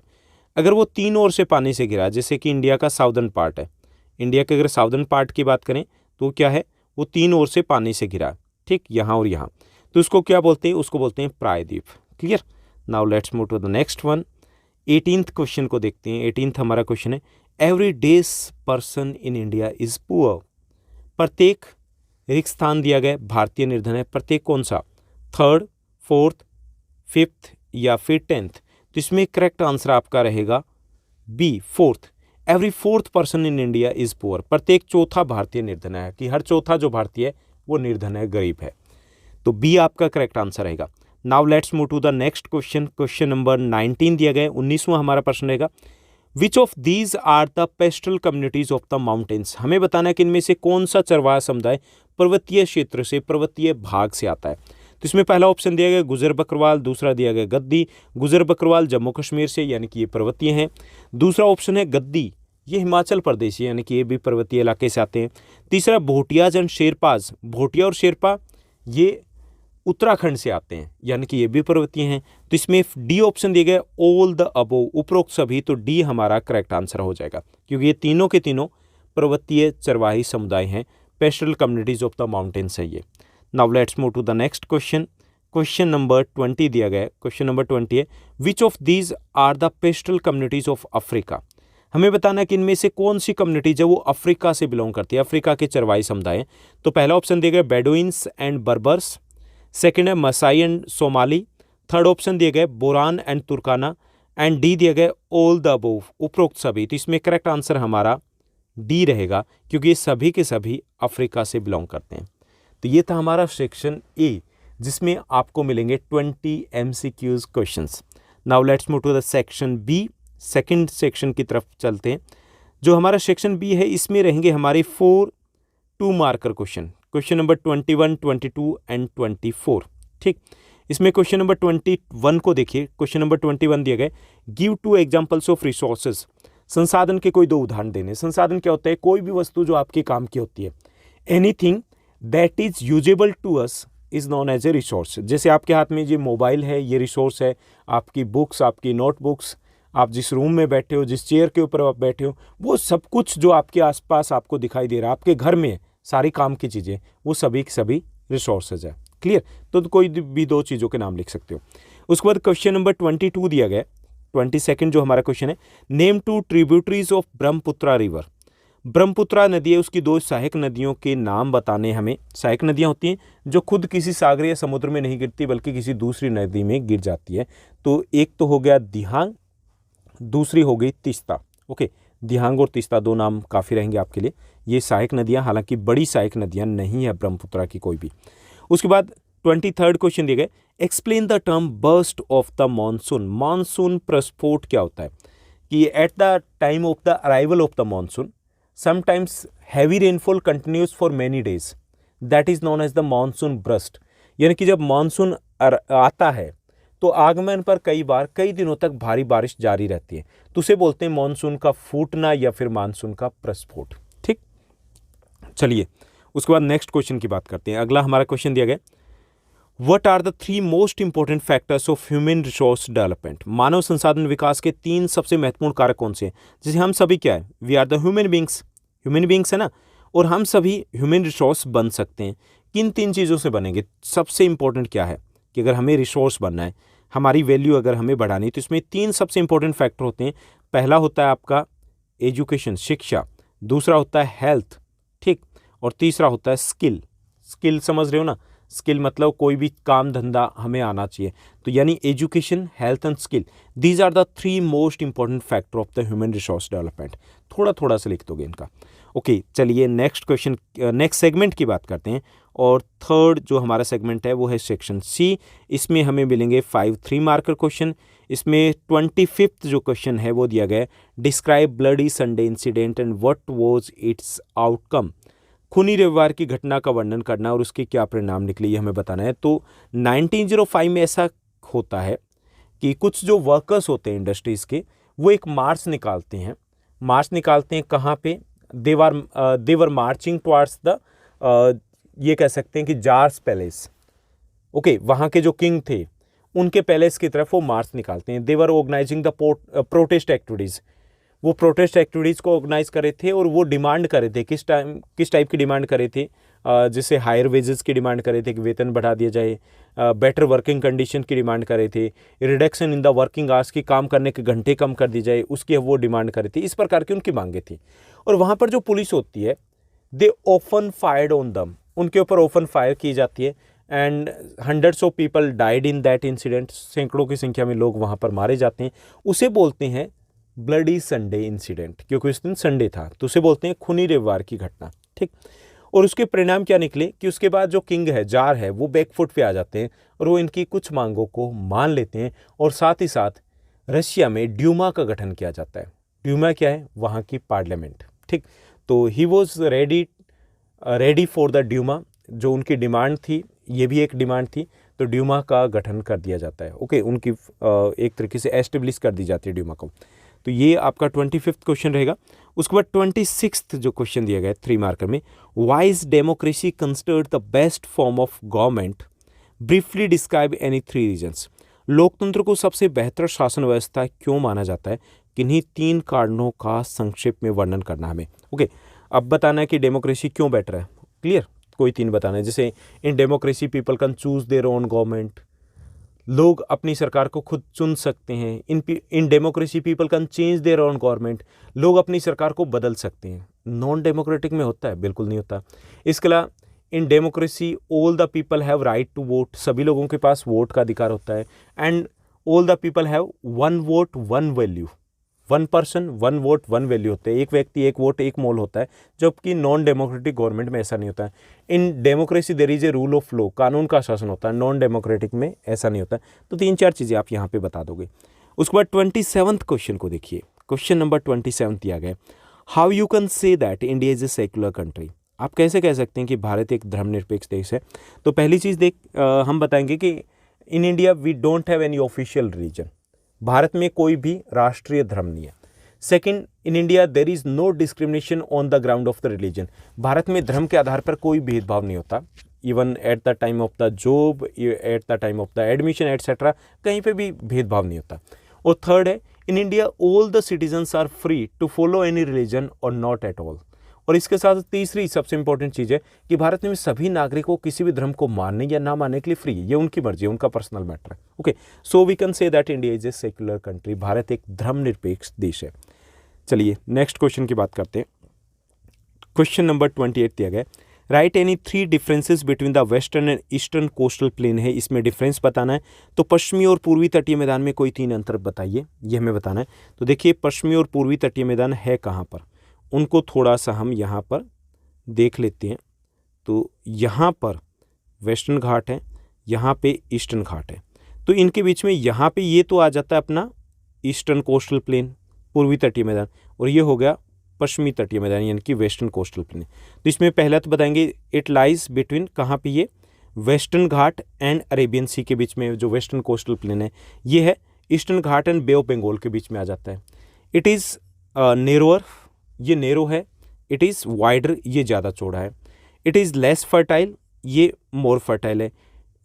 अगर वो 3 ओर से पानी से घिरा, जैसे कि इंडिया का साउदर्न पार्ट है, इंडिया के अगर साउदर्न पार्ट की बात करें तो क्या है, वो 3 ओर से पानी से घिरा, ठीक, यहाँ और यहाँ, तो उसको क्या बोलते हैं, उसको बोलते हैं प्रायद्वीप। Clear. Now let's move to the next one. 18th question को देखते हैं। 18th हमारा क्वेश्चन है, every dash person in India is poor, प्रत्येक रिक्त स्थान दिया गया, भारतीय निर्धन है, प्रत्येक कौन सा, 3rd, 4th, 5th या फिर 10th। तो इसमें करेक्ट आंसर आपका रहेगा B, 4th। Every 4th person in India is poor, प्रत्येक चौथा भारतीय निर्धन है, कि हर चौथा जो भारतीय है वो निर्धन है, गरीब है। तो बी आपका करेक्ट आंसर रहेगा। Now let's move to the next question. Question number 19 दिया गया है, 19वां हमारा प्रश्न रहेगा, which of these are the pastoral communities of the mountains, हमें बताना है कि इनमें से कौन सा चरवाहा समुदाय पर्वतीय क्षेत्र से, पर्वतीय भाग से आता है। तो इसमें पहला ऑप्शन दिया गया गुजर बकरवाल, दूसरा दिया गया गद्दी। गुजर बकरवाल जम्मू कश्मीर से, यानी कि ये पर्वतीय हैं। दूसरा ऑप्शन है गद्दी, ये हिमाचल प्रदेश है, यानी कि ये भी पर्वतीय इलाके से आते हैं। तीसरा भोटियाज एंड शेरपाज, भोटिया और शेरपा ये उत्तराखंड से आते हैं, यानी कि ये भी पर्वतीय हैं। तो इसमें डी ऑप्शन दिया गया ऑल द अबोव, उपरोक्त सभी, तो डी हमारा करेक्ट आंसर हो जाएगा, क्योंकि ये तीनों के तीनों पर्वतीय चरवाही समुदाय हैं, pastoral communities of the mountains है ये। Now let's move to the next question. Question number 20 दिया गया है। क्वेश्चन नंबर 20 है, which of these are the pastoral communities of Africa, हमें बताना है कि इनमें से कौन सी कम्युनिटी जो वो अफ्रीका से बिलोंग करती है, अफ्रीका के चरवाई समुदाय। तो पहला ऑप्शन दिया गया बेडुइन्स एंड बर्बर्स, सेकंड है Maasai and Somali, third option दिए गए Boran and Turkana, and D दिया गया ऑल द अबोव, उपरोक्त सभी। तो इसमें करेक्ट आंसर हमारा डी रहेगा, क्योंकि ये सभी के सभी अफ्रीका से बिलोंग करते हैं। तो ये था हमारा सेक्शन ए, जिसमें आपको मिलेंगे 20 MCQs questions. Now let's move to the section B, second section की तरफ चलते हैं। जो हमारा सेक्शन बी है, इसमें रहेंगे हमारे 4 2 marker question, question number 21, 22 and 24। ठीक, इसमें क्वेश्चन नंबर 21 को देखिए। क्वेश्चन नंबर 21 दिया गया, गिव 2 एग्जांपल्स ऑफ रिसोर्सेज, संसाधन के कोई 2 उदाहरण देने। संसाधन क्या होता है? कोई भी वस्तु जो आपके काम की होती है। Anything that is usable to us is known as a resource. जैसे आपके हाथ में ये मोबाइल है, ये रिसोर्स है। आपकी बुक्स, आपकी नोटबुक्स, आप जिस रूम में बैठे हो, जिस चेयर के ऊपर आप बैठे हो, वो सब कुछ जो आपके आसपास आपको दिखाई दे रहा है, आपके घर में सारी काम की चीज़ें, वो सभी की सभी रिसोर्सेज है। क्लियर? तो कोई भी 2 चीज़ों के नाम लिख सकते हो। उसके बाद क्वेश्चन नंबर 22 दिया गया, 22 जो हमारा क्वेश्चन है, name 2 tributaries of Brahmaputra river. Brahmaputra नदी है, उसकी 2 सहायक नदियों के नाम बताने हमें। सहायक नदियाँ होती हैं जो खुद किसी सागर या समुद्र में नहीं गिरती, बल्कि किसी दूसरी नदी में गिर जाती है। तो एक तो हो गया दिहांग, दूसरी हो गई तीस्ता। ओके, दिहांग और तीस्ता 2 नाम काफ़ी रहेंगे आपके लिए। ये सहायक नदियाँ, हालांकि बड़ी सहायक नदियाँ नहीं है ब्रह्मपुत्रा की कोई भी। उसके बाद 23rd क्वेश्चन दिए गए, explain the term burst of the monsoon. Monsoon प्रस्फोट क्या होता है? कि at the time of the arrival of the monsoon sometimes heavy rainfall continues for many days, that is known as the monsoon burst. यानी कि जब monsoon आता है तो आगमन पर कई बार कई दिनों तक भारी बारिश जारी रहती है, तो उसे बोलते हैं मानसून का फूटना या फिर मानसून का प्रस्फोट। ठीक, चलिए उसके बाद नेक्स्ट क्वेश्चन की बात करते हैं। अगला हमारा क्वेश्चन दिया गया, what are the 3 most important factors of human resource development. मानव संसाधन विकास के 3 सबसे महत्वपूर्ण कारक कौन से हैं? जैसे हम सभी क्या है, we are the human beings है ना, और हम सभी ह्यूमन रिसोर्स बन सकते हैं। किन 3 चीज़ों से बनेंगे? सबसे इंपॉर्टेंट क्या है कि अगर हमें रिसोर्स बनना है, हमारी वैल्यू अगर हमें बढ़ानी है, तो इसमें 3 सबसे इंपॉर्टेंट फैक्टर होते हैं। पहला होता है आपका एजुकेशन, शिक्षा, दूसरा होता है हेल्थ, ठीक, और तीसरा होता है स्किल। स्किल समझ रहे हो ना? स्किल मतलब कोई भी काम धंधा हमें आना चाहिए। तो यानी education, health and skill, these are the 3 most important factor of the human resource development. थोड़ा थोड़ा सा लिख दोगे इनका। ओके, चलिए नेक्स्ट क्वेश्चन, नेक्स्ट सेगमेंट की बात करते हैं। और थर्ड जो हमारा सेगमेंट है वो है सेक्शन सी। इसमें हमें मिलेंगे 5 3 मार्कर क्वेश्चन। इसमें 25th जो क्वेश्चन है वो दिया गया है, describe bloody Sunday incident and what was it's outcome. खूनी रविवार की घटना का वर्णन करना और उसके क्या परिणाम निकले, ये हमें बताना है। तो 1905 में ऐसा होता है कि कुछ जो वर्कर्स होते हैं इंडस्ट्रीज़ के, वो एक मार्च निकालते हैं। मार्च निकालते हैं कहाँ पे? देवर मार्चिंग टुवार्ड्स द, ये कह सकते हैं कि जार्स पैलेस। ओके, वहाँ के जो किंग थे उनके पैलेस की तरफ वो मार्च निकालते हैं। देवर ऑर्गेनाइजिंग द प्रोटेस्ट एक्टिविटीज़। वो प्रोटेस्ट एक्टिविटीज़ को ऑर्गेनाइज करे थे और वो डिमांड करे थे, किस टाइप की डिमांड करे थे? जैसे हायर वेजेस की डिमांड करे थे कि वेतन बढ़ा दिया जाए, बेटर वर्किंग कंडीशन की डिमांड करे थे, reduction in the working hours की काम करने के घंटे कम कर दिए जाए, उसकी वो डिमांड करे थे। इस प्रकार की उनकी मांगे थी। और वहाँ पर जो पुलिस होती है, दे ओपन फायर्ड ऑन दम, उनके ऊपर ओपन फायर की जाती है। And hundreds of people died in that incident, सैकड़ों की संख्या में लोग वहाँ पर मारे जाते हैं। उसे बोलते हैं ब्लडी संडे इंसिडेंट, क्योंकि उस दिन संडे था, तो उसे बोलते हैं खूनी रविवार की घटना। ठीक, और उसके परिणाम क्या निकले कि उसके बाद जो किंग है, जार है, वो बैकफुट पे आ जाते हैं और वो इनकी कुछ मांगों को मान लेते हैं। और साथ ही साथ रशिया में ड्यूमा का गठन किया जाता है। ड्यूमा क्या है? वहाँ की पार्लियामेंट। ठीक, तो he was ready for the Duma. जो उनकी डिमांड थी, ये भी एक डिमांड थी, तो ड्यूमा का गठन कर दिया जाता है। ओके, उनकी एक तरीके से एस्टेब्लिश कर दी जाती है ड्यूमा को। तो ये आपका 25th क्वेश्चन रहेगा। उसके बाद 26th जो क्वेश्चन दिया गया है 3 मार्कर में, why is democracy considered the best form of government, briefly describe any 3 reasons. लोकतंत्र को सबसे बेहतर शासन व्यवस्था क्यों माना जाता है? किन्हीं 3 कारणों का संक्षेप में वर्णन करना हमें। ओके, अब बताना है कि डेमोक्रेसी क्यों बेटर है। क्लियर? कोई 3 बताना है। जैसे in democracy people can choose their own government, लोग अपनी सरकार को खुद चुन सकते हैं। In democracy people can change their own government, लोग अपनी सरकार को बदल सकते हैं। नॉन डेमोक्रेटिक में होता है? बिल्कुल नहीं होता। इसके अलावा in democracy all the people have right to vote, सभी लोगों के पास वोट का अधिकार होता है। And all the people have one vote one value, one person one vote one value होते हैं, एक व्यक्ति एक वोट एक मोल होता है, जबकि नॉन डेमोक्रेटिक गवर्नमेंट में ऐसा नहीं होता है। In democracy there is a rule of law, कानून का शासन होता है, नॉन डेमोक्रेटिक में ऐसा नहीं होता है। तो 3-4 चीज़ें आप यहाँ पे बता दोगे। उसके बाद 27th क्वेश्चन को देखिए, क्वेश्चन नंबर 27 दिया गया, how you can say that India is a secular country, आप कैसे कह सकते हैं कि भारत एक धर्मनिरपेक्ष देश है। तो पहली चीज़ हम बताएंगे कि in India we don't have any official religion, Bharat में कोई भी राष्ट्रीय धर्म नहीं है। Second, in India there is no discrimination on the ground of the religion, Bharat में धर्म के आधार पर कोई भेदभाव नहीं होता। Even at the time of the job, at the time of the admission etcetera, कहीं पे भी भेदभाव नहीं होता। और थर्ड है, in India all the citizens are free to follow any religion और नॉट एट ऑल। और इसके साथ तीसरी सबसे इंपॉर्टेंट चीज़ है कि भारत में सभी नागरिकों को किसी भी धर्म को मानने या ना मानने के लिए फ्री है, ये उनकी मर्जी है, उनका पर्सनल मैटर है। Okay, so we can say that India is a secular country, Bharat एक धर्मनिरपेक्ष देश है। चलिए नेक्स्ट क्वेश्चन की बात करते हैं। क्वेश्चन नंबर 28 दिया गया, right any 3 differences between the western and eastern coastal plane है, इसमें डिफरेंस बताना है। तो पश्चिमी और पूर्वी तटीय मैदान में कोई 3 अंतर बताइए, ये हमें बताना है। तो देखिए पश्चिमी और पूर्वी तटीय मैदान है कहाँ पर, उनको थोड़ा सा हम यहाँ पर देख लेते हैं। तो यहाँ पर वेस्टर्न घाट है, यहाँ पे ईस्टर्न घाट है, तो इनके बीच में यहाँ पे ये तो आ जाता है अपना ईस्टर्न कोस्टल प्लेन, पूर्वी तटीय मैदान, और ये हो गया पश्चिमी तटीय मैदान यानी कि वेस्टर्न कोस्टल प्लेन। तो इसमें पहला तो बताएंगे इट लाइज बिटवीन, कहाँ पे ये वेस्टर्न घाट एंड अरेबियन सी के बीच में जो वेस्टर्न कोस्टल प्लेन है ये है, eastern Ghat and bay of Bengal के बीच में आ जाता है। इट इज़ नेरोअर, ये नेरो है। इट इज़ वाइडर, ये ज़्यादा चौड़ा है। इट इज़ लेस फर्टाइल, ये मोर फर्टाइल है।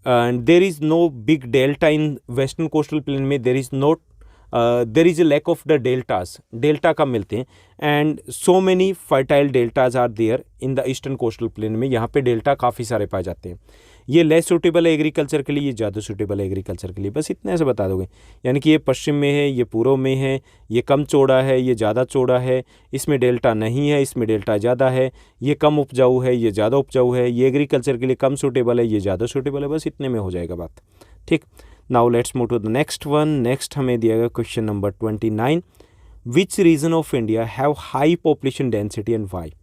And there is no big delta in western coastal plain में, there is not there is a lack of the deltas, delta कम मिलते हैं। And so many fertile deltas are there in the eastern coastal plain में, यहाँ पे delta काफ़ी सारे पाए जाते हैं। ये लेस सूटेबल है एग्रीकल्चर के लिए, ये ज़्यादा सूटेबल है एग्रीकल्चर के लिए, बस इतने से बता दोगे। यानी कि ये पश्चिम में है, ये पूर्व में है, ये कम चौड़ा है, ये ज़्यादा चौड़ा है, इसमें डेल्टा नहीं है, इसमें डेल्टा ज़्यादा है, ये कम उपजाऊ है, ये ज़्यादा उपजाऊ है, ये एग्रीकल्चर के लिए कम सूटेबल है, ये ज़्यादा सूटेबल है, बस इतने में हो जाएगा बात। ठीक, now let's move to the next one. Next हमें दिया गया question number 29, which region of India have high population density and why,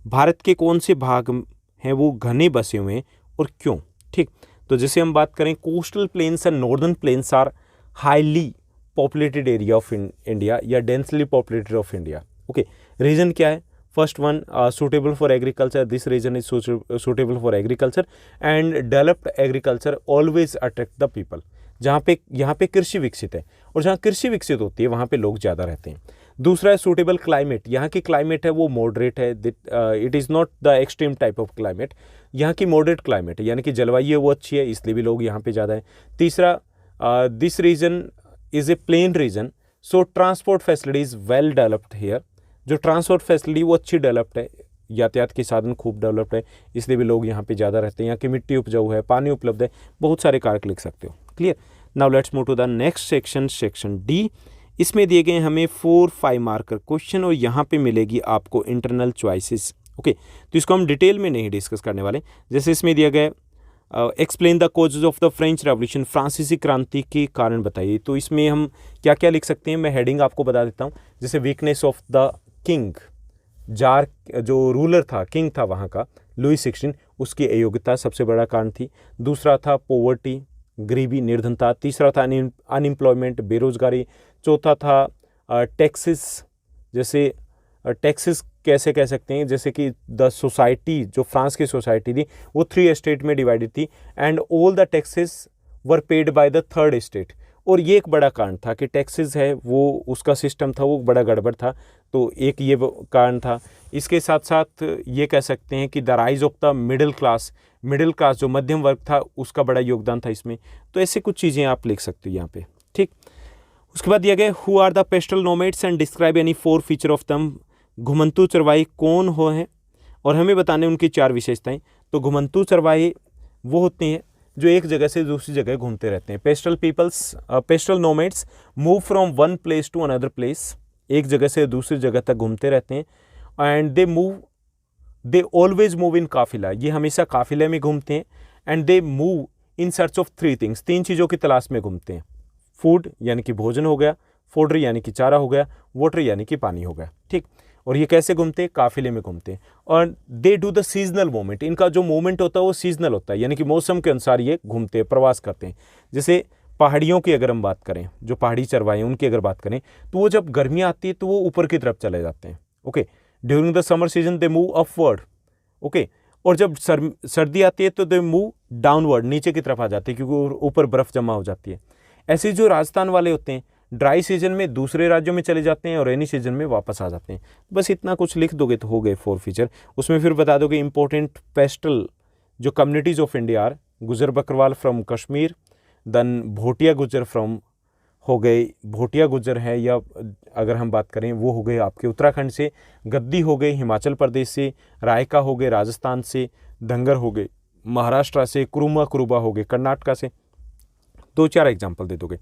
Bharat के कौन से भाग हैं वो घने बसे हुए हैं और क्यों। ठीक, तो जैसे हम बात करें coastal plains and northern plains are highly populated area of India या densely populated of India. Okay, reason क्या है? First one, suitable for agriculture, this region is suitable for agriculture and developed agriculture always attract the people, यहाँ पे कृषि विकसित है और जहाँ कृषि विकसित होती है वहाँ पे लोग ज़्यादा रहते हैं। दूसरा है सूटेबल क्लाइमेट, यहाँ की क्लाइमेट है वो मॉडरेट है, it is not the extreme type of climate, यहाँ की मॉडरेट क्लाइमेट है यानी कि जलवायु है वो अच्छी है, इसलिए भी लोग यहाँ पे ज़्यादा है। तीसरा, this region is a plain region, so transport facility is well developed here, जो ट्रांसपोर्ट फैसिलिटी वो अच्छी डेवलप्ड है, यातायात के साधन खूब डेवलप्ड है, इसलिए भी लोग यहाँ पे ज़्यादा रहते हैं। यहाँ की मिट्टी उपजाऊ है, पानी उपलब्ध है, बहुत सारे कारक लिख सकते हो। Clear, now let's move to the next section, section D. इसमें दिए गए हमें 4-5 मार्कर क्वेश्चन और यहाँ पे मिलेगी आपको इंटरनल चॉइसेस। ओके, तो इसको हम डिटेल में नहीं डिस्कस करने वाले। जैसे इसमें दिया गया explain the causes of the French revolution, फ्रांसीसी क्रांति के कारण बताइए। तो इसमें हम क्या क्या लिख सकते हैं, मैं हेडिंग आपको बता देता हूँ। जैसे weakness of the king, jar जो रूलर था, किंग था वहाँ का, लुई 16, उसकी अयोग्यता सबसे बड़ा कारण थी। दूसरा था पॉवर्टी, गरीबी, निर्धनता। तीसरा था अनएम्प्लॉयमेंट, बेरोजगारी। चौथा था टैक्सेस, जैसे टैक्सेस कैसे कह सकते हैं, जैसे कि द सोसाइटी, जो फ्रांस की सोसाइटी थी वो 3 स्टेट में डिवाइडेड थी and all the taxes were paid by the 3rd state. और ये एक बड़ा कारण था कि टैक्सेस है वो उसका सिस्टम था वो बड़ा गड़बड़ था, तो एक ये कारण था। इसके साथ साथ ये कह सकते हैं कि the rise of the middle class जो मध्यम वर्ग था उसका बड़ा योगदान था इसमें। तो ऐसे कुछ चीज़ें आप लिख सकते हो यहाँ पे। ठीक, उसके बाद दिया गया who are the pastoral nomads and describe any 4 feature of them, घुमंतू चरवाही कौन हो हैं और हमें बताने उनकी 4 विशेषताएं। तो घुमंतू चरवाही वो होते हैं जो एक जगह से दूसरी जगह घूमते रहते हैं। Pastoral nomads move from one place to another place, एक जगह से दूसरी जगह तक घूमते रहते हैं। And they always move in काफिला, ये हमेशा काफिले में घूमते हैं। And they move in search of three things, तीन चीज़ों की तलाश में घूमते हैं। फूड यानी कि भोजन हो गया, फोडर यानी कि चारा हो गया, वाटर यानी कि पानी हो गया, ठीक। और ये कैसे घूमते हैं? काफिले में घूमते हैं। और they do the seasonal movement, इनका जो मूवमेंट होता है वो सीजनल होता है, यानी कि मौसम के अनुसार ये घूमते हैं, प्रवास करते हैं। जैसे पहाड़ियों की अगर हम बात करें, जो पहाड़ी चरवाहे हैं उनकी अगर बात करें, तो वो जब गर्मी आती है तो वो ऊपर की तरफ चले जाते हैं, okay. During the summer season they move upward, okay. और जब सर्दी आती है तो दे मूव डाउनवर्ड, नीचे की तरफ आ जाते हैं, क्योंकि ऊपर बर्फ जमा हो जाती है। ऐसे जो राजस्थान वाले होते हैं, ड्राई सीजन में दूसरे राज्यों में चले जाते हैं और रेनी सीजन में वापस आ जाते हैं। बस इतना कुछ लिख दोगे तो हो गए 4 फीचर। उसमें फिर बता दोगे इंपॉर्टेंट पेस्टल जो कम्युनिटीज़ ऑफ इंडिया आर, गुजर बकरवाल फ्रॉम कश्मीर, देन भोटिया गुजर फ्रॉम हो गए, भोटिया गुजर है, या अगर हम बात करें वो हो गए आपके उत्तराखंड से, गद्दी हो गए हिमाचल प्रदेश से, रायका हो गए राजस्थान से, धंगर हो गए महाराष्ट्र से, कुरुबा हो गए कर्नाटका से। 2-4 एग्जाम्पल दे दोगे।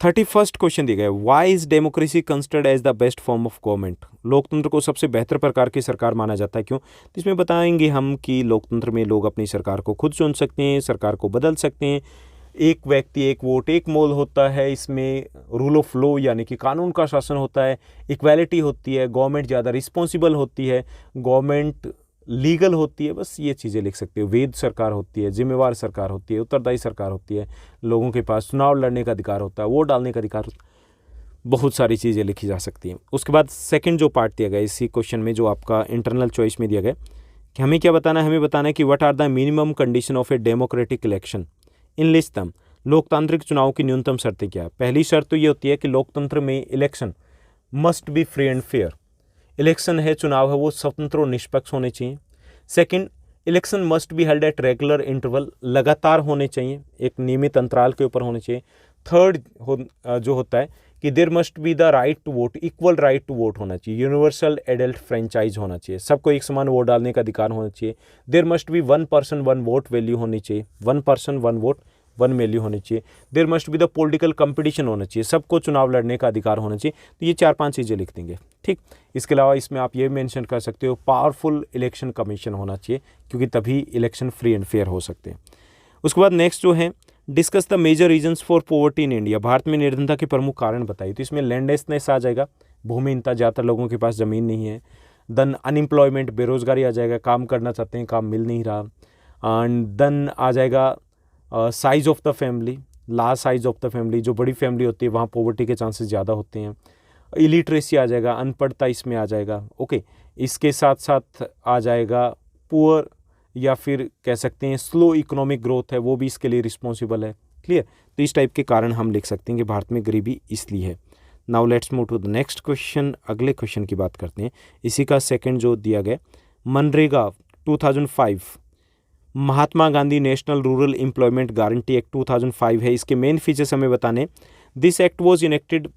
31st क्वेश्चन दिया गया, why is democracy considered as the best form of government? लोकतंत्र को सबसे बेहतर प्रकार की सरकार माना जाता है, क्यों? तो इसमें बताएंगे हम कि लोकतंत्र में लोग अपनी सरकार को खुद चुन सकते हैं, सरकार को बदल सकते हैं, एक व्यक्ति एक वोट एक मोल होता है, इसमें रूल ऑफ लॉ यानी कि कानून का शासन होता है, इक्वालिटी होती है, गवर्नमेंट ज़्यादा रिस्पॉन्सिबल होती है, गवर्नमेंट लीगल होती है। बस ये चीज़ें लिख सकते हो। वैध सरकार होती है, जिम्मेवार सरकार होती है, उत्तरदायी सरकार होती है, लोगों के पास चुनाव लड़ने का अधिकार होता है, वोट डालने का अधिकार होता है, बहुत सारी चीज़ें लिखी जा सकती हैं। उसके बाद सेकंड जो पार्ट दिया गया इसी क्वेश्चन में, जो आपका इंटरनल चॉइस में दिया गया कि हमें क्या बताना है, हमें बताना है कि what are the minimum condition of a democratic election in list them. लोकतांत्रिक चुनाव की न्यूनतम शर्तें क्या है? पहली शर्त तो ये होती है कि लोकतंत्र में election must be free and fair, election है, चुनाव है, वो स्वतंत्र और निष्पक्ष होने चाहिए। Second, election must be held at regular interval, लगातार होने चाहिए, एक नियमित अंतराल के ऊपर होने चाहिए। थर्ड जो होता है कि there must be the right to vote, equal right to vote होना चाहिए, यूनिवर्सल एडल्ट फ्रेंचाइज होना चाहिए, सबको एक समान वोट डालने का अधिकार होना चाहिए। There must be 1 person 1 vote value होनी चाहिए, 1 पर्सन 1 वोट 1 वैल्यू होनी चाहिए। There must be the political competition होना चाहिए, सबको चुनाव लड़ने का अधिकार होना चाहिए। तो ये 4-5 चीज़ें लिख देंगे, ठीक। इसके अलावा इसमें आप ये मेंशन कर सकते हो पावरफुल इलेक्शन कमीशन होना चाहिए, क्योंकि तभी इलेक्शन फ्री एंड फेयर हो सकते हैं। उसके बाद नेक्स्ट जो है, discuss the major reasons for poverty in India, Bharat में निर्धनता के प्रमुख कारण बताइए। तो इसमें लैंडलेसनेस आ जाएगा, भूमिहीनता, ज़्यादातर लोगों के पास ज़मीन नहीं है। देन अनएम्प्लॉयमेंट, बेरोजगारी आ जाएगा, काम करना चाहते हैं, काम मिल नहीं रहा। एंड देन आ जाएगा size of the family, large size of the family, जो बड़ी फैमिली होती है वहाँ पॉवर्टी के चांसेस ज़्यादा होते हैं। इलिटरेसी आ जाएगा, अनपढ़ता इसमें आ जाएगा, ओके। इसके साथ साथ आ जाएगा पुअर, या फिर कह सकते हैं स्लो इकोनॉमिक ग्रोथ है, वो भी इसके लिए रिस्पॉन्सिबल है, क्लियर। तो इस टाइप के कारण हम लिख सकते हैं कि भारत में गरीबी इसलिए है। Now let's move to the next question. अगले क्वेश्चन की बात करते हैं, इसी का सेकंड जो दिया गया, MNREGA 2005, Mahatma Gandhi national rural employment guarantee act 2005 है। इसके मेन फीचर्स हमें बताने। This act was enacted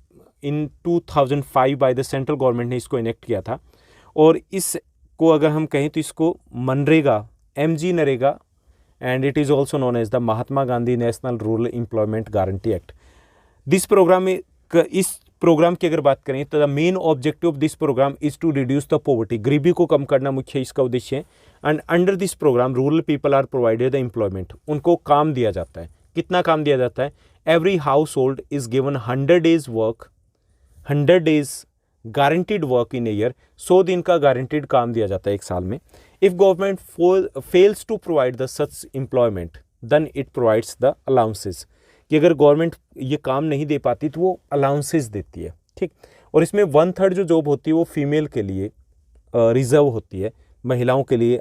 in 2005 by the central government ने इसको इनेक्ट किया था। और इसको अगर हम कहें तो इसको MNREGA, MG NREGA, and it is also known as the Mahatma Gandhi national rural employment guarantee act. This program, इस प्रोग्राम की अगर बात करें तो the main objective of this program is to reduce the poverty, गरीबी को कम करना मुख्य इसका उद्देश्य है। And under this program rural people are provided the employment, उनको काम दिया जाता है। कितना काम दिया जाता है? Every house hold is given 100 days work, 100 days guaranteed work in a year, 100 दिन का गारंटीड काम दिया जाता है एक साल में। If government fails to provide the such employment then it provides the allowances, कि अगर गवर्नमेंट ये काम नहीं दे पाती तो वो अलाउंसेस देती है, ठीक। और इसमें 1/3 जो जॉब होती है वो फीमेल के लिए रिजर्व होती है, महिलाओं के लिए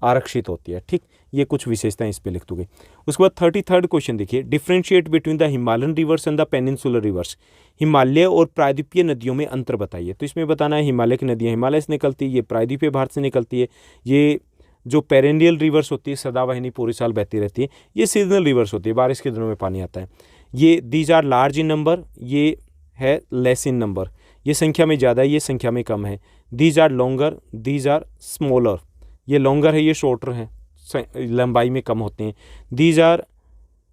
आरक्षित होती है, ठीक। ये कुछ विशेषताएं इस पे लिख दूंगे। उसके बाद 33rd क्वेश्चन देखिए, differentiate between the Himalayan reverse and the peninsular reverse, Himalaya और प्रायद्वीपीय नदियों में अंतर बताइए। तो इसमें बताना है हिमालय की नदियाँ हिमालय से निकलती है, ये प्रायद्वीपीय भारत से निकलती है। ये जो पेरेनियल रिवर्स होती है, सदावाहिनी पूरे साल बहती रहती है, ये सीजनल रिवर्स होती है, बारिश के दिनों में पानी आता है। ये these are large in number, ये है लेस इन नंबर, ये संख्या में ज़्यादा है, ये संख्या में कम है। These are longer, these are smaller, ये लॉन्गर है, ये शॉर्टर है, लंबाई में कम होते हैं। These are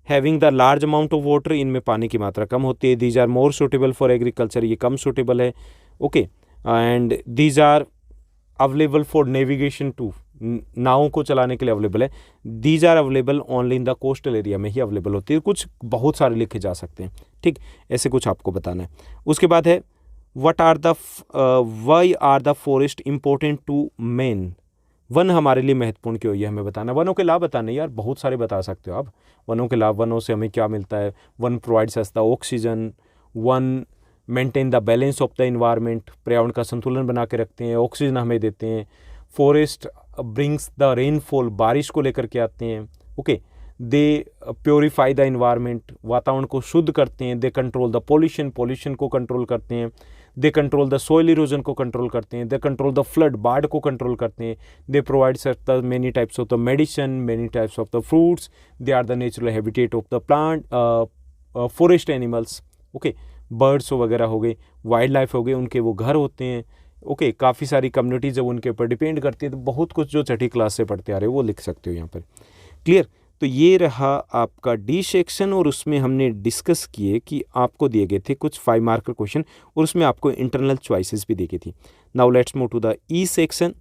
having the large amount of water, इनमें पानी की मात्रा कम होती है। These are more suitable for agriculture, ये कम सूटेबल है। Okay, and these are available for navigation too, नावों को चलाने के लिए अवेलेबल है। These are available only in the coastal area में ही अवेलेबल होती है। कुछ बहुत सारे लिखे जा सकते हैं, ठीक, ऐसे कुछ आपको बताना है। उसके बाद है why are the forest important to man, वन हमारे लिए महत्वपूर्ण क्यों, ये हमें बताना। वनों के लाभ बताने, यार बहुत सारे बता सकते हो आप। वनों के लाभ, वनों से हमें क्या मिलता है। One provides us the oxygen, one maintain the balance of the environment, पर्यावरण का संतुलन बना के रखते हैं, ऑक्सीजन हमें देते हैं। फॉरेस्ट ब्रिंग्स द रेनफॉल, बारिश को लेकर के आते हैं। Okay, they purify the environment, वातावरण को शुद्ध करते हैं। They control the pollution, pollution को कंट्रोल करते हैं। They control the soil erosion को कंट्रोल करते हैं। दे कंट्रोल द फ्लड, बाढ़ को कंट्रोल करते हैं। They provide the many types of the medicine, many types of the fruits. They are the natural habitat of the plant, forest animals. Okay, birds वगैरह हो गए, wild life हो गए, उनके वो घर होते हैं। ओके, काफ़ी सारी कम्युनिटी जब उनके ऊपर डिपेंड करती है, तो बहुत कुछ जो छठी क्लास से पढ़ते आ रहे हो वो लिख सकते हो यहाँ पर। क्लियर। तो ये रहा आपका डी सेक्शन, और उसमें हमने डिस्कस किए कि आपको दिए गए थे कुछ 5 मार्कर क्वेश्चन, और उसमें आपको इंटरनल चॉइसेस भी दी गई थी। Now let's move to the E section.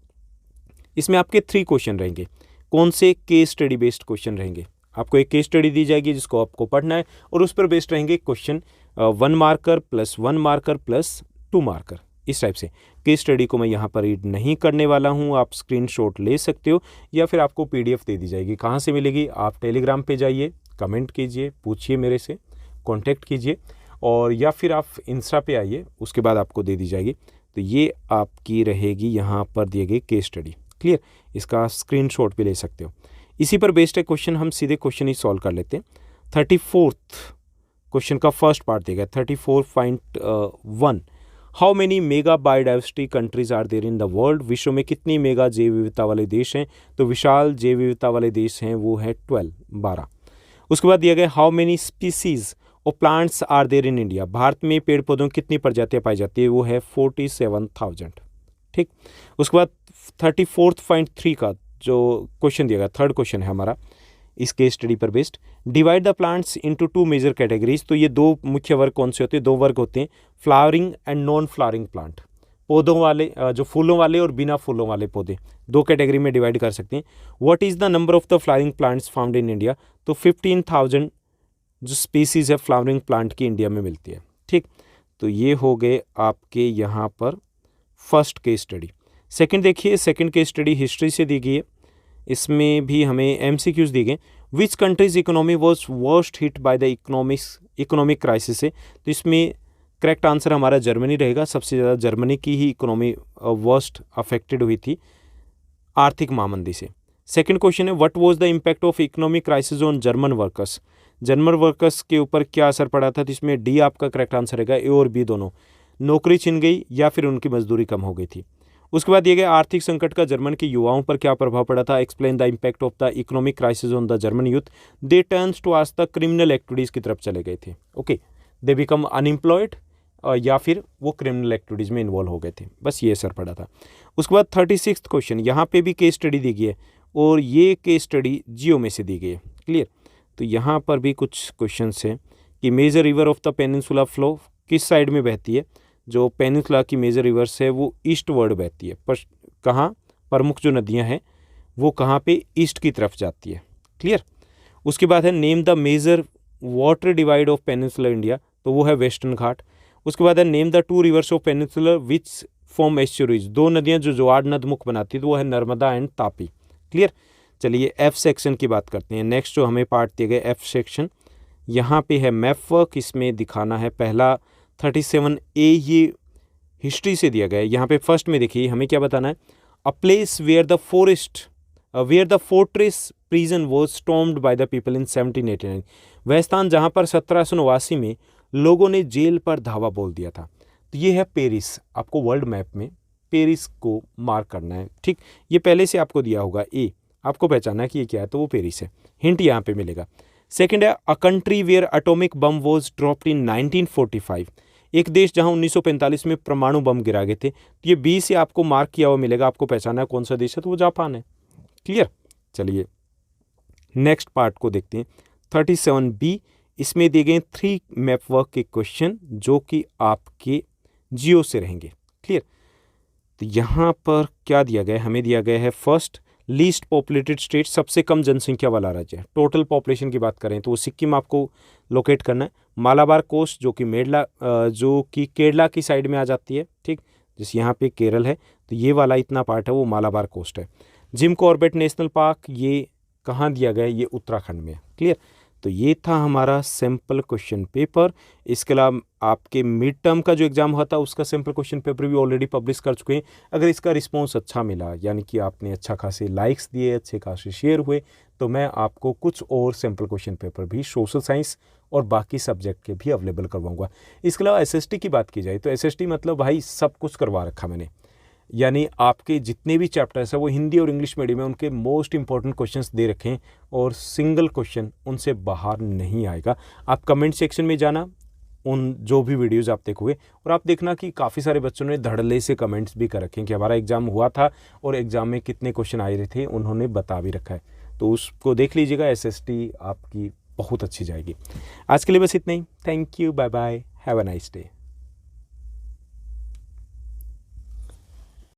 इसमें आपके 3 क्वेश्चन रहेंगे। कौन से? केस स्टडी बेस्ड क्वेश्चन रहेंगे। आपको एक केस स्टडी दी जाएगी जिसको आपको पढ़ना है, और उस पर बेस्ड रहेंगे question 1 marker plus 1 marker plus 2 marker, इस टाइप से। केस स्टडी को मैं यहाँ पर रीड नहीं करने वाला हूँ, आप स्क्रीनशॉट ले सकते हो, या फिर आपको पीडीएफ दे दी जाएगी। कहाँ से मिलेगी? आप टेलीग्राम पे जाइए, कमेंट कीजिए, पूछिए मेरे से, कांटेक्ट कीजिए, और या फिर आप इंस्टा पे आइए, उसके बाद आपको दे दी जाएगी। तो ये आपकी रहेगी यहाँ पर दिए गए केस स्टडी। क्लियर, इसका स्क्रीनशॉट भी ले सकते हो। इसी पर बेस्ड है क्वेश्चन, हम सीधे क्वेश्चन ही सॉल्व कर लेते हैं। 34th क्वेश्चन का फर्स्ट पार्ट दिया गया 34.1। How many mega biodiversity countries are there in the world? विश्व में कितनी मेगा जैव विविधता वाले देश हैं? तो विशाल जैव विविधता वाले देश हैं वो है 12। उसके बाद दिया गया how many species of plants are there in India? Bharat में पेड़ पौधों की कितनी प्रजातियां पाई जाती है? वो है 47,000। ठीक, उसके बाद 34.3 का जो क्वेश्चन दिया गया, थर्ड क्वेश्चन है हमारा इस केस स्टडी पर based. Divide the plants into 2 major categories. तो ये 2 मुख्य वर्ग कौन से होते हैं? 2 वर्ग होते हैं, flowering and non flowering plant. पौधों वाले, जो फूलों वाले और बिना फूलों वाले पौधे, 2 कैटेगरी में डिवाइड कर सकते हैं। What is the number of the flowering plants found in India? तो 15,000 जो स्पीसीज है फ्लावरिंग प्लांट की इंडिया में मिलती है। ठीक, तो ये हो गए आपके यहाँ पर फर्स्ट केस स्टडी। सेकंड देखिए, सेकंड केस स्टडी हिस्ट्री से दी गई है। इसमें भी हमें एमसीक्यूज दिए गए। Which countries economy was worst hit by the economic crisis है? तो इसमें करेक्ट आंसर हमारा जर्मनी रहेगा। सबसे ज़्यादा जर्मनी की ही इकोनॉमी वर्स्ट अफेक्टेड हुई थी आर्थिक महामंदी से। सेकंड क्वेश्चन है what was the impact of economic crisis on German workers? German workers के ऊपर क्या असर पड़ा था? तो इसमें डी आपका करेक्ट आंसर रहेगा, ए और बी दोनों। नौकरी छिन गई या फिर उनकी मजदूरी कम हो गई थी। उसके बाद दिए गए आर्थिक संकट का जर्मन के युवाओं पर क्या प्रभाव पड़ा था? Explain the impact of the economic crisis on the German youth. They turns towards the criminal activities की तरफ चले गए थे। ओके, दे बिकम अनएम्प्लॉयड या फिर वो क्रिमिनल एक्टिविटीज़ में इन्वॉल्व हो गए थे। बस ये असर पड़ा था। उसके बाद 36th क्वेश्चन, यहाँ पे भी केस स्टडी दी गई है, और ये केस स्टडी जियो में से दी गई है। क्लियर, तो यहाँ पर भी कुछ क्वेश्चन हैं कि major river of the peninsula flow किस साइड में बहती है? जो पेनिनसुला की मेजर रिवर्स है वो ईस्ट वर्ड बहती है। पर कहाँ प्रमुख जो नदियाँ हैं वो कहाँ पे? ईस्ट की तरफ जाती है। क्लियर, उसके बाद है name the major water divide of peninsula India, तो वो है वेस्टर्न घाट। उसके बाद है name the 2 rivers of peninsula which form estuaries. 2 नदियाँ जो ज्वार नदमुख बनाती है, तो वो है नर्मदा एंड तापी। क्लियर, चलिए एफ सेक्शन की बात करते हैं। नेक्स्ट जो हमें पार्ट दिए गए एफ सेक्शन, यहाँ पे है मैप वर्क। इसमें दिखाना है पहला 37A, ये हिस्ट्री से दिया गया है। यहाँ पे फर्स्ट में देखिए हमें क्या बताना है? A place where the fortress prison was stormed by the people in 1789। वह स्थान जहाँ पर 1789 में लोगों ने जेल पर धावा बोल दिया था। तो ये है पेरिस। आपको वर्ल्ड मैप में पेरिस को मार्क करना है। ठीक, ये पहले से आपको दिया होगा ए, आपको पहचाना है कि ये क्या है, तो वो पेरिस है। हिंट यहाँ पे मिलेगा। सेकेंड है a country where atomic bomb was dropped in 1945। एक देश जहां 1945 में परमाणु बम गिरा गए थे। तो ये बी से आपको मार्क किया हुआ मिलेगा, आपको पहचाना है कौन सा देश है, तो वो जापान है। क्लियर, चलिए नेक्स्ट पार्ट को देखते हैं। 37B, इसमें दिए गए 3 मैप वर्क के क्वेश्चन जो कि आपके जियो से रहेंगे। क्लियर। तो यहाँ पर क्या दिया गया है, हमें दिया गया है फर्स्ट लीस्ट पॉपुलेटेड स्टेट, सबसे कम जनसंख्या वाला राज्य है। टोटल पॉपुलेशन की बात करें तो वो सिक्किम आपको लोकेट करना है। मालाबार कोस्ट जो कि केरला की साइड में आ जाती है, ठीक, जैसे यहाँ पे केरल है तो ये वाला इतना पार्ट है वो मालाबार कोस्ट है। जिम कॉर्बेट नेशनल पार्क ये कहाँ दिया गया है, ये उत्तराखंड में है। क्लियर। तो ये था हमारा सैम्पल क्वेश्चन पेपर। इसके अलावा आपके मिड टर्म का जो एग्ज़ाम हुआ था उसका सैम्पल क्वेश्चन पेपर भी ऑलरेडी पब्लिश कर चुके हैं। अगर इसका रिस्पांस अच्छा मिला, यानी कि आपने अच्छा खासे लाइक्स दिए, अच्छे खासे शेयर हुए, तो मैं आपको कुछ और सैम्पल क्वेश्चन पेपर भी सोशल साइंस और बाकी सब्जेक्ट के भी अवेलेबल करवाऊंगा। इसके अलावा एसएसटी की बात की जाए तो एसएसटी मतलब भाई सब कुछ करवा रखा मैंने, यानी आपके जितने भी चैप्टर्स हैं वो हिंदी और इंग्लिश मीडियम में उनके मोस्ट इंपॉर्टेंट क्वेश्चंस दे रखे हैं और सिंगल क्वेश्चन उनसे बाहर नहीं आएगा। आप कमेंट सेक्शन में जाना, उन जो भी वीडियोस आप देखोगे, और आप देखना कि काफ़ी सारे बच्चों ने धड़ल्ले से कमेंट्स भी कर रखे हैं कि हमारा एग्ज़ाम हुआ था और एग्ज़ाम में कितने क्वेश्चन आए रहे थे, उन्होंने बता भी रखा है। तो उसको देख लीजिएगा, एसएसटी आपकी बहुत अच्छी जाएगी। आज के लिए बस इतना ही। Thank you, bye bye, have a nice day.